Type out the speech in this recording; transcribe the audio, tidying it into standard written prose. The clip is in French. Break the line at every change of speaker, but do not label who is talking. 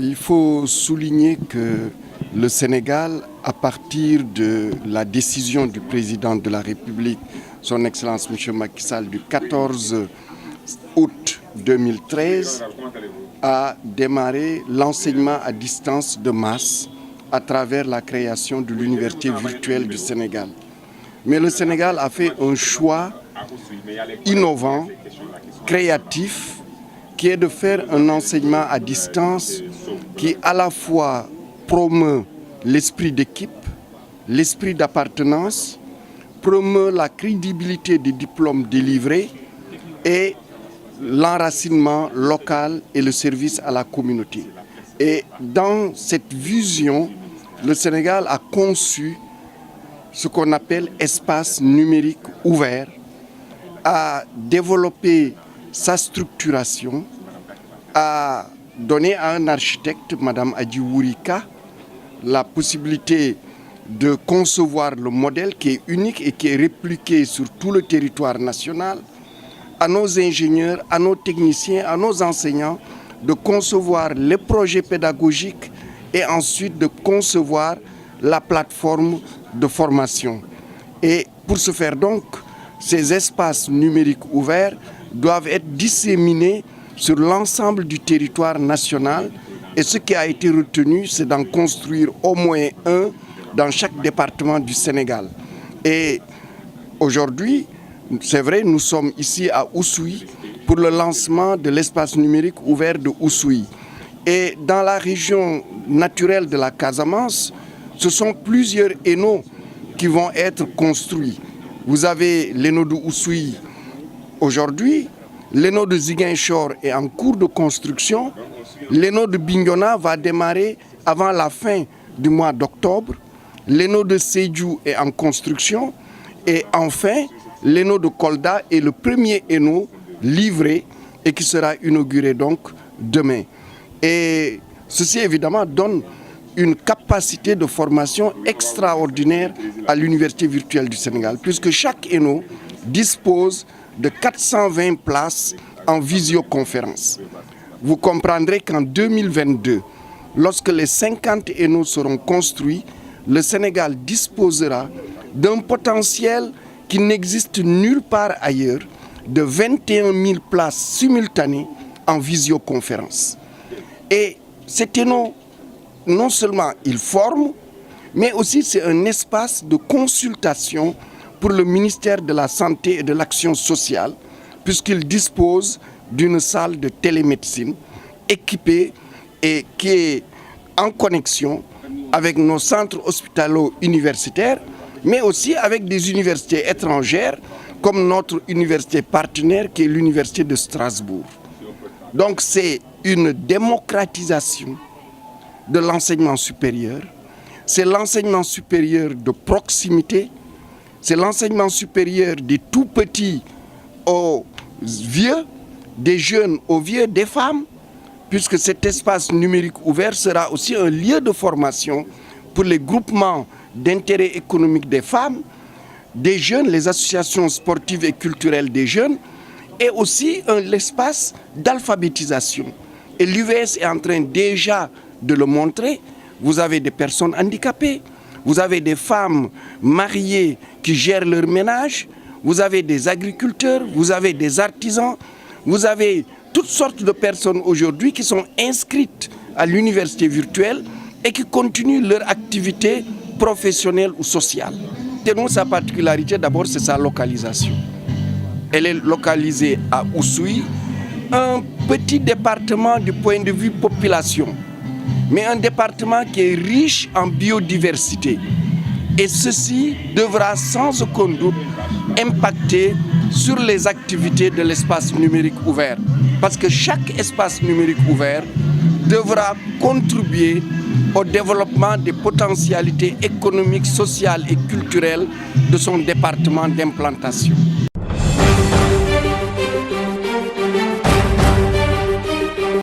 Il faut souligner que le Sénégal, à partir de la décision du président de la République, son Excellence M. Macky Sall, du 14 août 2013, a démarré l'enseignement à distance de masse à travers la création de l'Université virtuelle du Sénégal. Mais le Sénégal a fait un choix innovant, créatif, qui est de faire un enseignement à distance qui à la fois promeut l'esprit d'équipe, l'esprit d'appartenance, promeut la crédibilité des diplômes délivrés et l'enracinement local et le service à la communauté. Et dans cette vision, le Sénégal a conçu ce qu'on appelle espace numérique ouvert, a développé sa structuration, a donné à un architecte, Mme Adji Wourika, la possibilité de concevoir le modèle qui est unique et qui est répliqué sur tout le territoire national, à nos ingénieurs, à nos techniciens, à nos enseignants, de concevoir les projets pédagogiques et ensuite de concevoir la plateforme de formation. Et pour ce faire donc, ces espaces numériques ouverts doivent être disséminés sur l'ensemble du territoire national. Et ce qui a été retenu, c'est d'en construire au moins un dans chaque département du Sénégal. Et aujourd'hui, c'est vrai, nous sommes ici à Oussouye pour le lancement de l'espace numérique ouvert de Oussouye. Et dans la région naturelle de la Casamance, ce sont plusieurs ENO qui vont être construits. Vous avez l'ENO de Oussouye aujourd'hui, l'ENO de Ziguinchor est en cours de construction, l'ENO de Bignona va démarrer avant la fin du mois d'octobre, l'ENO de Sédhiou est en construction et enfin l'ENO de Kolda est le premier ENO livré et qui sera inauguré donc demain. Et ceci évidemment donne une capacité de formation extraordinaire à l'Université virtuelle du Sénégal, puisque chaque ENO dispose de 420 places en visioconférence. Vous comprendrez qu'en 2022, lorsque les 50 ENO seront construits, le Sénégal disposera d'un potentiel qui n'existe nulle part ailleurs, de 21 000 places simultanées en visioconférence. Et cet ENO, non seulement il forme, mais aussi c'est un espace de consultation pour le ministère de la Santé et de l'Action sociale, puisqu'il dispose d'une salle de télémédecine équipée et qui est en connexion avec nos centres hospitalo-universitaires, mais aussi avec des universités étrangères, comme notre université partenaire qui est l'Université de Strasbourg. Donc c'est une démocratisation de l'enseignement supérieur, c'est l'enseignement supérieur de proximité, c'est l'enseignement supérieur des tout petits aux vieux, des jeunes aux vieux, des femmes, puisque cet espace numérique ouvert sera aussi un lieu de formation pour les groupements d'intérêt économique des femmes, des jeunes, les associations sportives et culturelles des jeunes, et aussi l'espace d'alphabétisation. Et l'UVS est en train déjà de le montrer. Vous avez des personnes handicapées, vous avez des femmes mariées qui gèrent leur ménage, vous avez des agriculteurs, vous avez des artisans, vous avez toutes sortes de personnes aujourd'hui qui sont inscrites à l'université virtuelle et qui continuent leur activité professionnelle ou sociale. Sa particularité, d'abord, c'est sa localisation. Elle est localisée à Oussouye, un petit département du point de vue population, mais un département qui est riche en biodiversité. Et ceci devra sans aucun doute impacter sur les activités de l'espace numérique ouvert. Parce que chaque espace numérique ouvert devra contribuer au développement des potentialités économiques, sociales et culturelles de son département d'implantation.